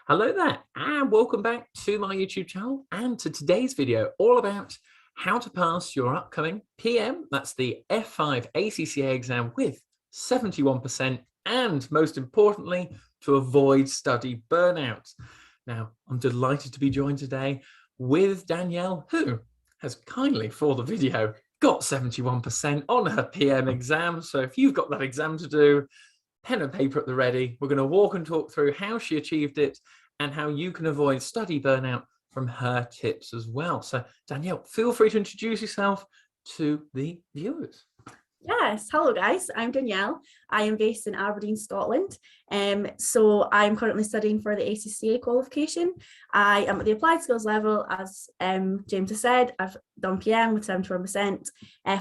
Hello there, and welcome back to my YouTube channel and to today's video, all about how to pass your upcoming PM, that's the F5 ACCA exam with 71%, and most importantly, to avoid study burnout. Now, I'm delighted to be joined today with Danielle, who has kindly, for the video, got 71% on her PM exam. So if you've got that exam to do, pen and paper at the ready. We're going to walk and talk through how she achieved it and how you can avoid study burnout from her tips as well. So Danielle, feel free to introduce yourself to the viewers. Yes, hello guys, I'm Danielle. I am based in Aberdeen, Scotland. So I'm currently studying for the ACCA qualification. I am at the applied skills level, as James has said. I've done PM with 71%,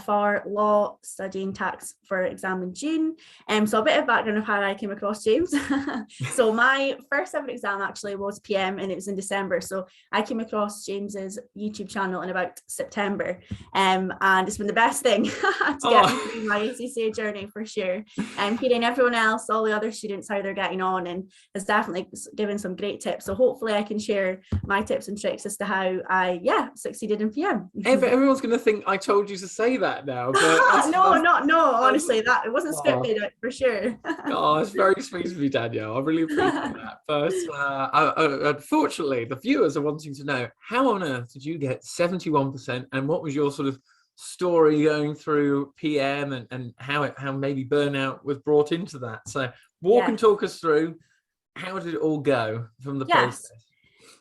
FR, law, studying tax for exam in June. So a bit of background of how I came across James. So my first ever exam actually was PM and it was in December. So I came across James's YouTube channel in about September. And it's been the best thing to get me through my ACCA journey for sure. Hearing everyone else, all the other students, how they're getting on, and has definitely given some great tips. So hopefully I can share my tips and tricks as to how I succeeded in PM. Everyone's going to think I told you to say that now. But no, honestly, that it wasn't scripted for sure. Oh, it's very sweet of you, Danielle. I really appreciate that. But unfortunately, the viewers are wanting to know, how on earth did you get 71%, and what was your sort of story going through PM, and how maybe burnout was brought into that? So walk and talk us through, how did it all go from the process?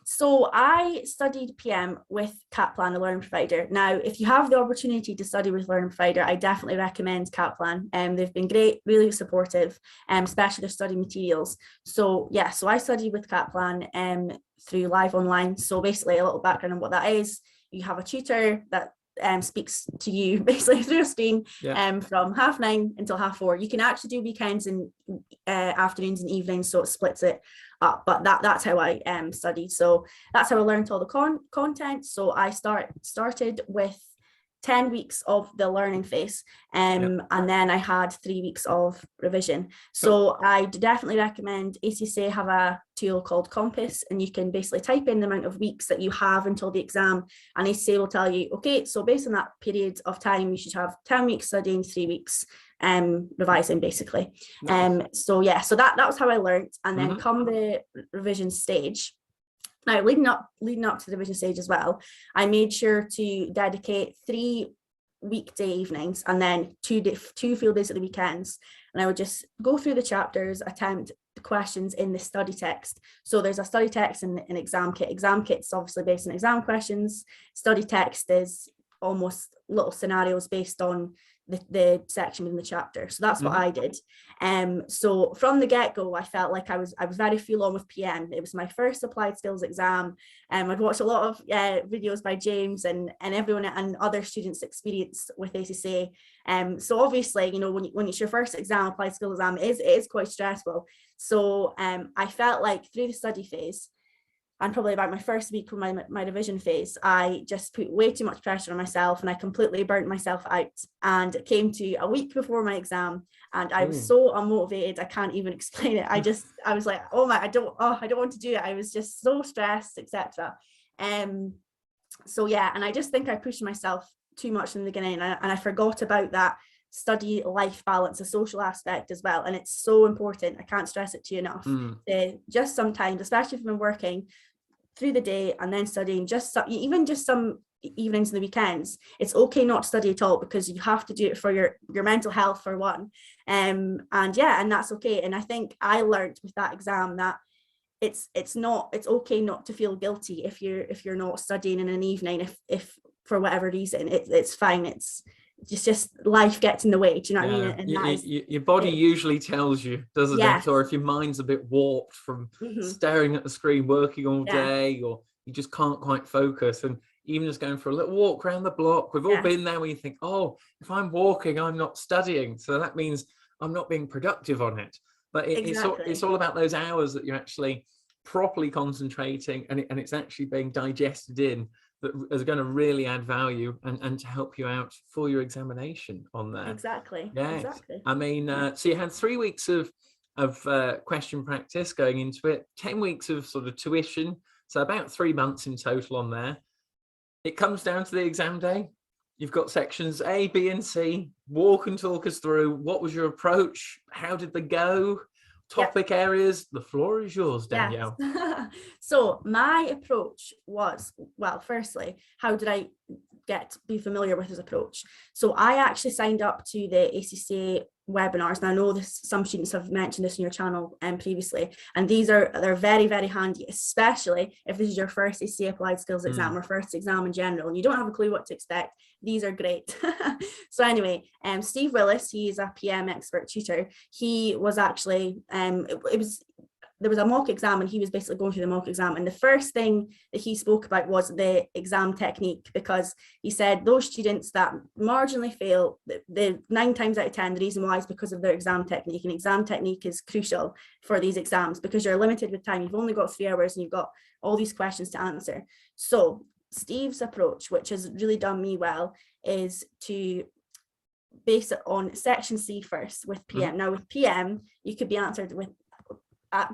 So I studied PM with Kaplan, the learning provider. Now, if you have the opportunity to study with learning provider, I definitely recommend Kaplan. They've been great, really supportive, especially their study materials. So so I studied with Kaplan through live online. So basically a little background on what that is. You have a tutor that speaks to you basically through a screen from 9:30 until 4:30. You can actually do weekends and afternoons and evenings, so it splits it up, but that's how I studied. So that's how I learned all the content. So I started with 10 weeks of the learning phase, and then I had 3 weeks of revision. So I definitely recommend ACCA have a tool called Compass, and you can basically type in the amount of weeks that you have until the exam, and ACCA will tell you, okay, so based on that period of time, you should have 10 weeks studying, 3 weeks revising basically. So that was how I learned. And then come the revision stage. Now, leading up to the revision stage as well, I made sure to dedicate 3 weekday evenings and then two field days at the weekends. And I would just go through the chapters, attempt the questions in the study text. So there's a study text and an exam kit. Exam kit's obviously based on exam questions. Study text is almost little scenarios based on the section within the chapter. So that's what I did. So from the get-go, I felt like I was very full on with PM. It was my first applied skills exam. I'd watched a lot of videos by James and everyone and other students' experience with ACCA. So obviously, you know, when it's your first exam, applied skills exam, it is quite stressful. So I felt like through the study phase, and probably about my first week of my revision phase, I just put way too much pressure on myself and I completely burnt myself out. And it came to a week before my exam and I was so unmotivated, I can't even explain it. I was like, I don't want to do it. I was just so stressed, etc. So and I just think I pushed myself too much in the beginning, and I forgot about that study life balance, a social aspect as well, and it's so important. I can't stress it to you enough. Just sometimes, especially if I've been working through the day and then studying, even just some evenings and the weekends, it's okay not to study at all, because you have to do it for your mental health for one, and that's okay. And I think I learned with that exam that it's okay not to feel guilty if you're not studying in an evening, if for whatever reason. It's fine. It's just life gets in the way. Do you know what I mean? And your body usually tells you, doesn't it? Or if your mind's a bit warped from staring at the screen, working all day, or you just can't quite focus, and even just going for a little walk around the block, we've all been there, where you think, oh, if I'm walking, I'm not studying, so that means I'm not being productive on it. But it's all about those hours that you're actually properly concentrating, and it's actually being digested in, that is going to really add value and to help you out for your examination on that. Exactly. I mean, so you had 3 weeks of of question practice going into it, 10 weeks of sort of tuition, so about 3 months in total on there. It comes down to the exam day. You've got sections A, B, and C. Walk and talk us through. What was your approach? How did they go? Topic areas. The floor is yours, Danielle. Yes. So my approach was, well, firstly, how did I be familiar with his approach? So I actually signed up to the ACCA webinars, and I know some students have mentioned this in your channel previously, and they're very, very handy, especially if this is your first ACCA applied skills exam or first exam in general and you don't have a clue what to expect. These are great. So anyway, Steve Willis, he's a PM expert tutor. He was actually there was a mock exam, and he was basically going through the mock exam, and the first thing that he spoke about was the exam technique, because he said those students that marginally fail, the 9 times out of 10, the reason why is because of their exam technique, and exam technique is crucial for these exams because you're limited with time. You've only got 3 hours and you've got all these questions to answer. So Steve's approach, which has really done me well, is to base it on section C first with PM. Now with PM, you could be answered with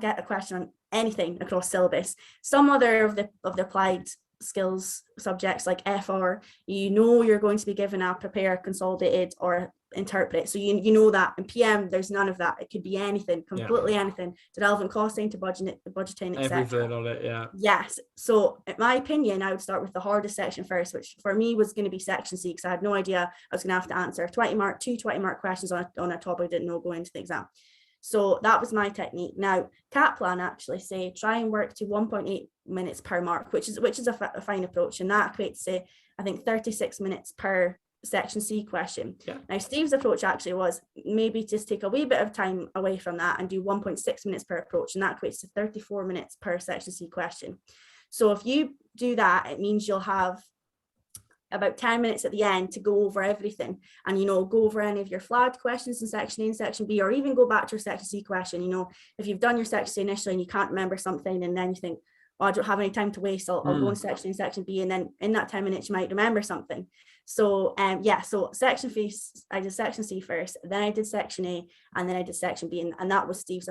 get a question on anything across syllabus. Some other of the applied skills subjects like FR, you're going to be given a prepare, consolidated, or interpret. So you know that. In PM, there's none of that. It could be anything, completely anything, to relevant costing, to budgeting, etc. Everything on it, yeah. Yes. So in my opinion, I would start with the hardest section first, which for me was going to be section C, because I had no idea I was going to have to answer 2 20-mark questions on a topic I didn't know going into the exam. So that was my technique. Now, Kaplan actually say try and work to 1.8 minutes per mark, which is a fine approach, and that equates to, I think, 36 minutes per section C question. Yeah. Now, Steve's approach actually was maybe just take a wee bit of time away from that and do 1.6 minutes per approach, and that equates to 34 minutes per section C question. So if you do that, it means you'll have about 10 minutes at the end to go over everything, and go over any of your flagged questions in section A and section B, or even go back to your section C question. If you've done your section C initially and you can't remember something, and then you think, oh, I don't have any time to waste, I'll go in section A and section B, and then in that 10 minutes you might remember something. So so section C, I did section C first, then I did section A, and then I did section B, and that was Steve's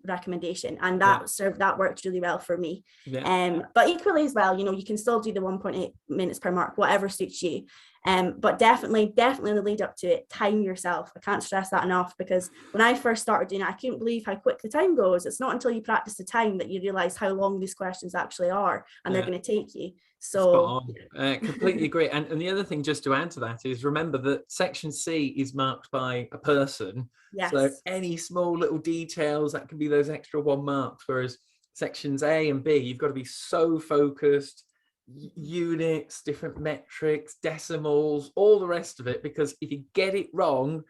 recommendation, and that worked really well for me. But equally as well, you can still do the 1.8 minutes per mark, whatever suits you. But definitely in the lead up to it, time yourself. I can't stress that enough, because when I first started doing it, I couldn't believe how quick the time goes. It's not until you practice the time that you realize how long these questions actually are, and they're going to take you. So completely agree. And the other thing, just to add to that, is remember that section C is marked by a person. Yes. So any small little details, that can be those extra 1 mark, whereas sections A and B, you've got to be so focused, units, different metrics, decimals, all the rest of it, because if you get it wrong,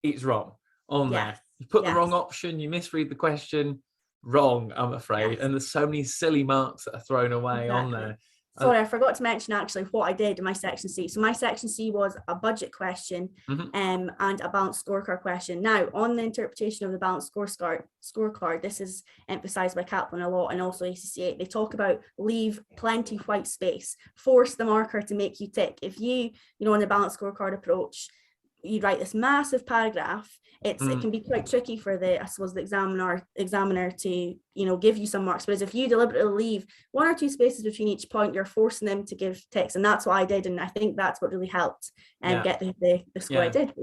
it's wrong on there. You put the wrong option, you misread the question, wrong, I'm afraid. And there's so many silly marks that are thrown away on there. Sorry, I forgot to mention actually what I did in my section C. So my section C was a budget question and a balanced scorecard question. Now, on the interpretation of the balanced scorecard, this is emphasized by Kaplan a lot, and also ACCA. They talk about leave plenty white space, force the marker to make you tick. If you in the balanced scorecard approach, you write this massive paragraph, it can be quite tricky for the examiner to give you some marks. Whereas if you deliberately leave 1 or 2 spaces between each point, you're forcing them to give ticks, and that's what I did, and I think that's what really helped get the score I did.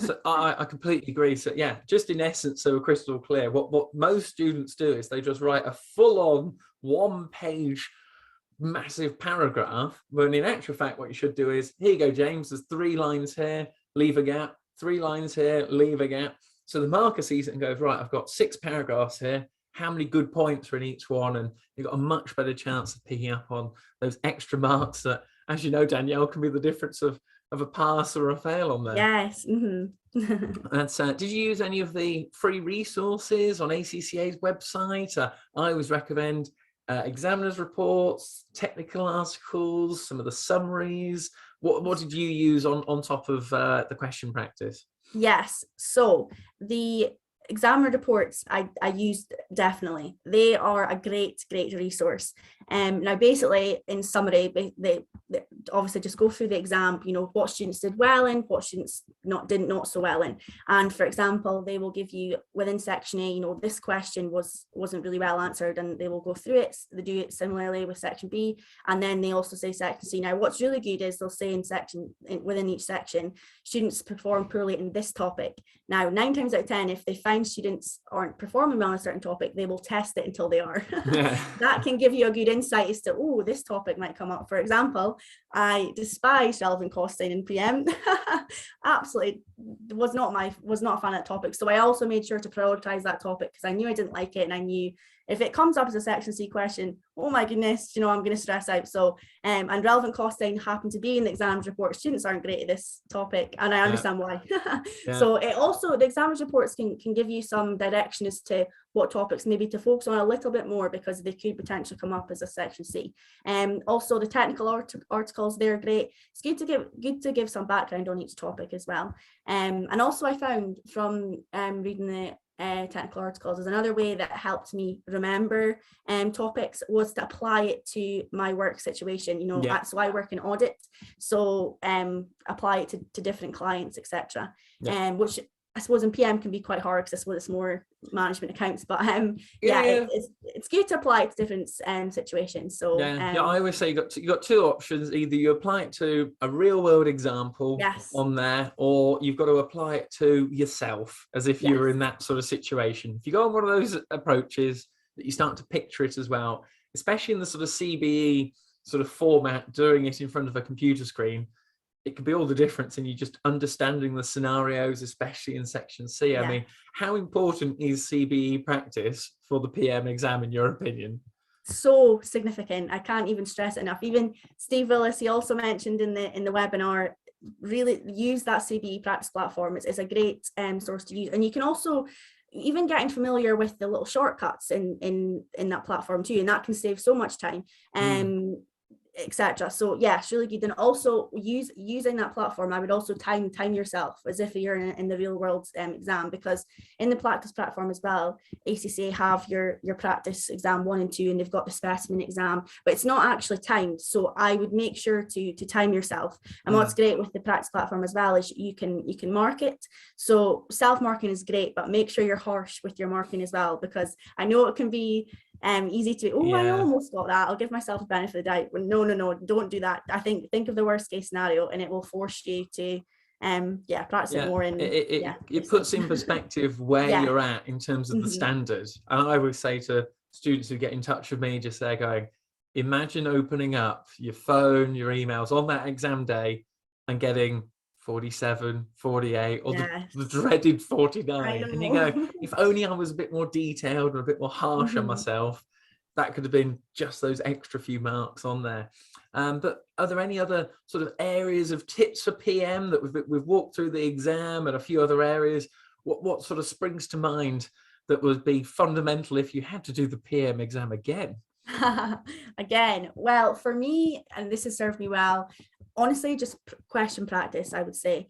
So I completely agree. So just in essence, so we're crystal clear, what most students do is they just write a full-on 1-page massive paragraph, when in actual fact what you should do is, here you go, James, there's 3 lines here, leave a gap, 3 lines here, leave a gap. So the marker sees it and goes, right, I've got 6 paragraphs here, how many good points are in each one? And you've got a much better chance of picking up on those extra marks that, as you know, Danielle, can be the difference of a pass or a fail on there. Yes. That's did you use any of the free resources on ACCA's website? I always recommend examiners reports, technical articles, some of the summaries. What did you use on top of the question practice? Yes, so the examiner reports I used, definitely. They are a great resource. Now, basically, in summary, they obviously just go through the exam, you know, what students did well in, what students didn't not so well in. And for example, they will give you within section A, you know, this question wasn't really well answered, and they will go through it. They do it similarly with section B, and then they also say section C. Now, what's really good is they'll say within each section, students perform poorly in this topic. Now, 9 times out of 10, if they find students aren't performing well on a certain topic, they will test it until they are. That can give you a good insight as to, oh, this topic might come up. For example, I despise relevant costing in PM. Absolutely was not a fan of that topic. So I also made sure to prioritize that topic because I knew I didn't like it, and I knew if it comes up as a section C question, oh my goodness, you know, I'm going to stress out. So, and relevant costing happened to be in the exams report. Students aren't great at this topic, and I understand why. So it also, the exams reports can give you some direction as to what topics maybe to focus on a little bit more, because they could potentially come up as a section C. Also the technical articles, they're great. It's good to give some background on each topic as well. And also I found from reading the technical articles is another way that helped me remember topics was to apply it to my work situation, you know. So I work in audit, so apply it to different clients, etc. Which I suppose in PM can be quite hard because I suppose it's more management accounts, but it's good to apply it to different situations. So I always say you got 2 options. Either you apply it to a real world example on there, or you've got to apply it to yourself as if you were in that sort of situation. If you go on one of those approaches, that you start to picture it as well, especially in the sort of CBE sort of format, doing it in front of a computer screen, it could be all the difference in you just understanding the scenarios, especially in section C. I mean, how important is CBE practice for the PM exam in your opinion? So significant. I can't even stress it enough. Even Steve Willis, he also mentioned in the webinar, really use that CBE practice platform. It's a great source to use. And you can also, even getting familiar with the little shortcuts in that platform too, and that can save so much time. Etc. So yeah, it's really good. And also using that platform, I would also time yourself as if you're in the real world exam, because in the practice platform as well, ACCA have your practice exam 1 and 2, and they've got the specimen exam, but it's not actually timed. So I would make sure to time yourself. And what's great with the practice platform as well is you can mark it. So self-marking is great, but make sure you're harsh with your marking as well, because I know it can be easy to, I almost got that, I'll give myself a benefit of the doubt. No, don't do that. I think of the worst case scenario, and it will force you to practice it more. And it puts in perspective where you're at in terms of the standard. And I always say to students who get in touch with me, just there going, imagine opening up your phone, your emails on that exam day and getting 47, 48, or the dreaded 49. And you go, if only I was a bit more detailed and a bit more harsh on myself, that could have been just those extra few marks on there. But are there any other sort of areas of tips for PM that we've walked through the exam and a few other areas? What sort of springs to mind that would be fundamental if you had to do the PM exam again? Again, well, for me, and this has served me well, honestly, just question practice, I would say.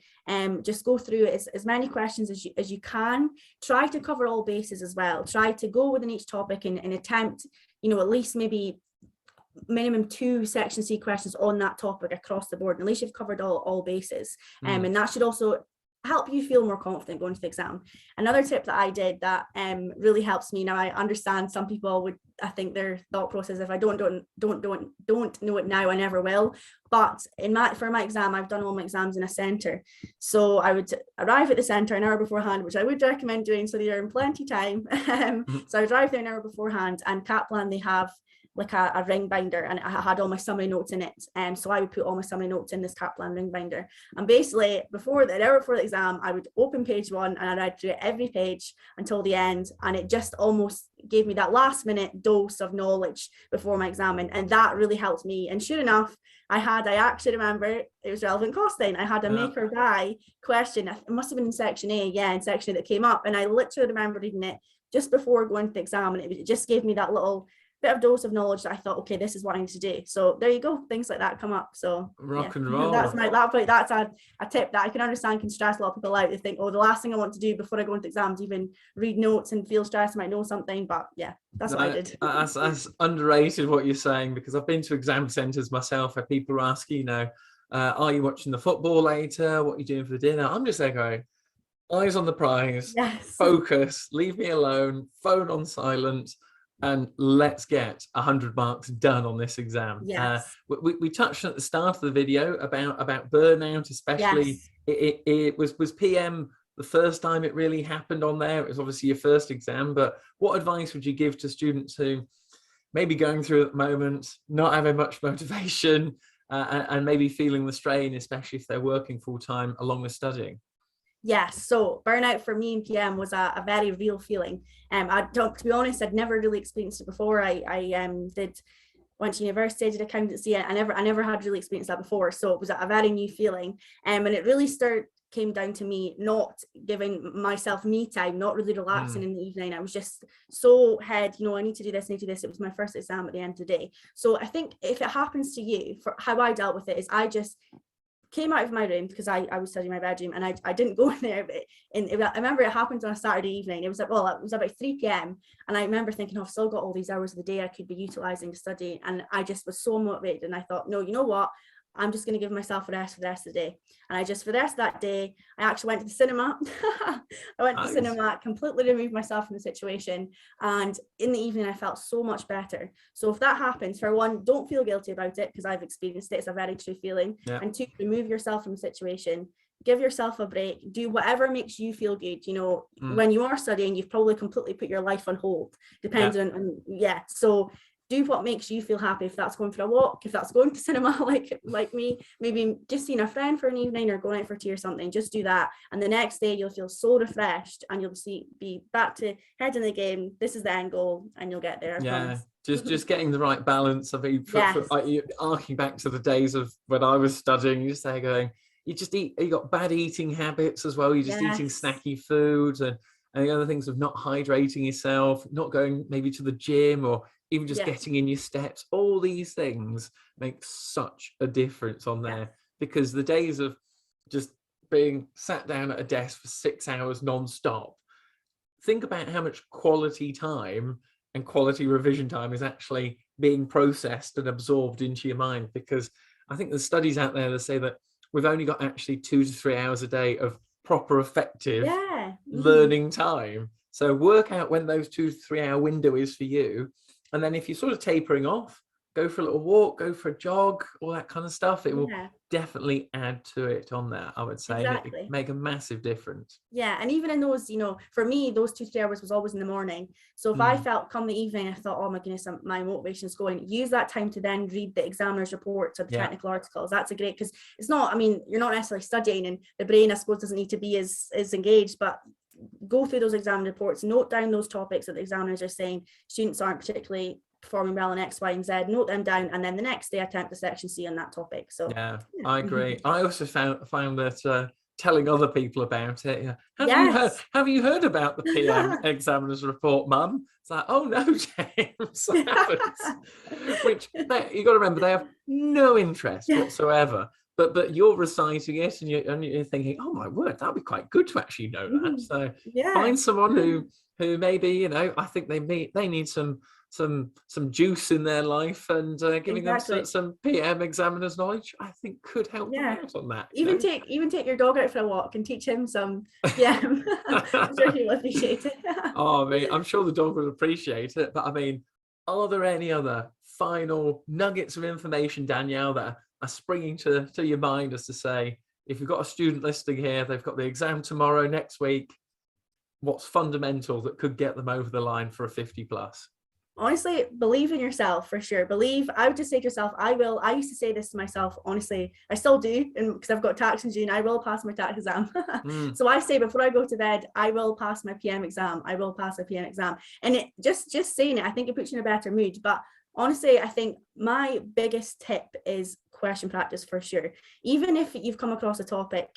Just go through as many questions as you can. Try to cover all bases as well. Try to go within each topic and attempt, you know, at least maybe minimum 2 section C questions on that topic across the board. At least you've covered all bases. And that should also help you feel more confident going to the exam. Another tip that I did that really helps me. Now, I understand some people would, I think their thought process, if I don't know it now, I never will. But for my exam, I've done all my exams in a centre. So I would arrive at the centre an hour beforehand, which I would recommend doing so that you're in plenty time. So I would arrive there an hour beforehand, and Kaplan, they have like a ring binder, and I had all my summary notes in it. So I would put all my summary notes in this Kaplan ring binder. And basically, an hour before the exam, I would open page 1 and I read through every page until the end. And it just almost gave me that last minute dose of knowledge before my exam. And that really helped me. And sure enough, I actually remember it was relevant costing. I had a make or buy question. It must have been in section A. In section A that came up. And I literally remember reading it just before going to the exam. And it just gave me that little bit of dose of knowledge that I thought, okay, this is what I need to do. So there you go, things like that come up. So rock and roll. That's a tip that I can understand can stress a lot of people out. They think, oh, the last thing I want to do before I go into exams, even read notes and feel stressed, I might know something. But yeah, that's what I did. That's underrated what you're saying, because I've been to exam centres myself where people ask, are you watching the football later? What are you doing for the dinner? I'm just there going, eyes on the prize, focus, leave me alone, phone on silent, and let's get 100 marks done on this exam. We touched at the start of the video about burnout, especially. It was PM the first time it really happened on there. It was obviously your first exam, but what advice would you give to students who maybe going through at the moment, not having much motivation, and maybe feeling the strain, especially if they're working full-time along with studying? Yes, so burnout for me in PM was a very real feeling. To be honest, I'd never really experienced it before. Went to university, did accountancy, and I never had really experienced that before. So it was a very new feeling, and it really came down to me not giving myself me time, not really relaxing in the evening. I was just so I need to do this, I need to do this. It was my first exam at the end of the day. So I think if it happens to you, for how I dealt with it is I just came out of my room, because I was studying in my bedroom, and I didn't go in there. I remember it happened on a Saturday evening. It was about 3 p.m. and I remember thinking, I've still got all these hours of the day I could be utilizing to study, and I just was so motivated, and I thought, no, you know what, I'm just going to give myself a rest for the rest of the day. And for the rest of that day, I actually went to the cinema. I went to the cinema, completely removed myself from the situation. And in the evening, I felt so much better. So if that happens, for one, don't feel guilty about it, because I've experienced it. It's a very true feeling. And two, remove yourself from the situation. Give yourself a break. Do whatever makes you feel good. When you are studying, you've probably completely put your life on hold, depending on. So do what makes you feel happy. If that's going for a walk, if that's going to cinema like me, maybe just seeing a friend for an evening or going out for tea or something, just do that. And the next day you'll feel so refreshed, and you'll be back to head in the game. This is the end goal, and you'll get there. I promise. Just getting the right balance of it. Arcing back to the days of when I was studying, you just say going, you got bad eating habits as well. You're just eating snacky foods, and the other things of not hydrating yourself, not going maybe to the gym, or even just getting in your steps. All these things make such a difference on there, because the days of just being sat down at a desk for 6 hours non-stop, think about how much quality time and quality revision time is actually being processed and absorbed into your mind. Because I think there's studies out there that say that we've only got actually 2 to 3 hours a day of proper effective learning time. So work out when those 2 to 3 hour window is for you. And then if you're sort of tapering off, go for a little walk, go for a jog, all that kind of stuff. It will definitely add to it on that, I would say. It make a massive difference. Yeah, and even in those, for me, those 2 to 3 hours was always in the morning. So if I felt come the evening, I thought, oh my goodness, my motivation is going, use that time to then read the examiner's reports or the technical articles. That's a great, because it's not, you're not necessarily studying, and the brain, I suppose, doesn't need to be as engaged, but go through those exam reports, note down those topics that the examiners are saying students aren't particularly performing well in X, Y, and Z, note them down, and then the next day attempt the section C on that topic. So I agree. I also found that telling other people about it, have you heard about the PM examiner's report, Mum? It's like, oh no, James, I haven't. Which you got to remember, they have no interest whatsoever. But you're reciting it, and you're thinking, oh my word, that'd be quite good to actually know that. So find someone who maybe, I think they need some juice in their life, and giving them some PM examiners knowledge, I think could help them out on that. Even take your dog out for a walk and teach him some PM. I'm sure he'll appreciate it. I'm sure the dog will appreciate it. But are there any other final nuggets of information, Danielle, that are springing to your mind, as to say, if you've got a student listening here, they've got the exam tomorrow, next week, what's fundamental that could get them over the line for a 50 plus? Honestly, believe in yourself, for sure. I would just say to yourself, I used to say this to myself, honestly, I still do, because I've got tax in June, I will pass my tax exam. So I say before I go to bed, I will pass my PM exam, I will pass my PM exam. And it just saying it, I think it puts you in a better mood. But honestly, I think my biggest tip is question practice, for sure. Even if you've come across a topic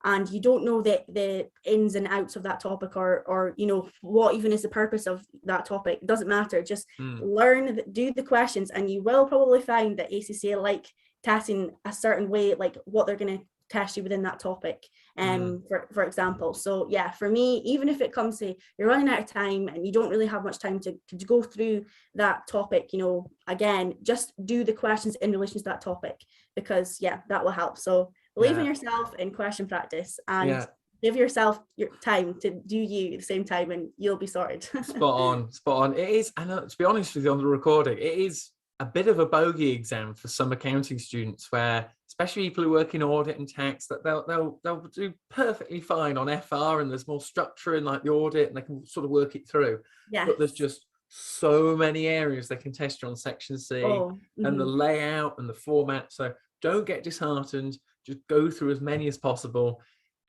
and you don't know the ins and outs of that topic, or you know, what even is the purpose of that topic, it doesn't matter. Just learn, do the questions, and you will probably find that ACCA like testing a certain way, like what they're going to test you within that topic, for example. So yeah, for me, even if it comes to you're running out of time and you don't really have much time to go through that topic, you know, again, just do the questions in relation to that topic, because yeah, that will help. So believe in yourself in question practice, and give yourself your time to do you at the same time, and you'll be sorted. Spot on. It is, and to be honest with you on the recording, it is a bit of a bogey exam for some accounting students, where especially people who work in audit and tax, that they'll do perfectly fine on FR, and there's more structure in like the audit, and they can sort of work it through. But there's just so many areas they can test you on section C, and the layout and the format. So don't get disheartened. Just go through as many as possible,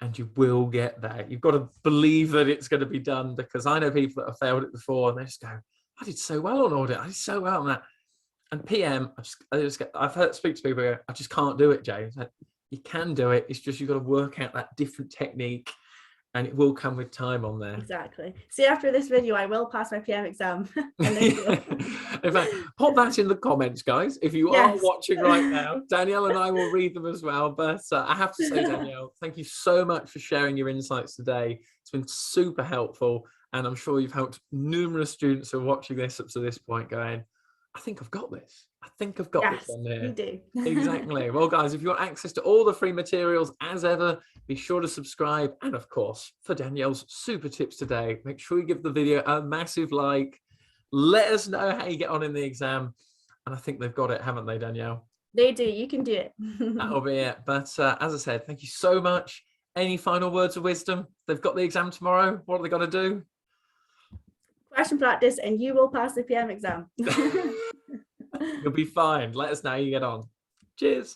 and you will get there. You've got to believe that it's going to be done, because I know people that have failed it before, and they just go, I did so well on audit, I did so well on that. And PM, I've heard speak to people who go, I just can't do it, Jay. Like, you can do it. It's just you've got to work out that different technique, and it will come with time on there. Exactly. See, after this video, I will pass my PM exam. In fact, pop that in the comments, guys. If you are watching right now, Danielle and I will read them as well. But I have to say, Danielle, thank you so much for sharing your insights today. It's been super helpful, and I'm sure you've helped numerous students who are watching this up to this point going, I think I've got this. I think I've got this on there. You do. Exactly. Well, guys, if you want access to all the free materials, as ever, be sure to subscribe. And of course, for Danielle's super tips today, make sure you give the video a massive like. Let us know how you get on in the exam. And I think they've got it, haven't they, Danielle? They do. You can do it. That'll be it. But as I said, thank you so much. Any final words of wisdom? They've got the exam tomorrow. What are they going to do? Question practice, and you will pass the PM exam. You'll be fine. Let us know how you get on. Cheers.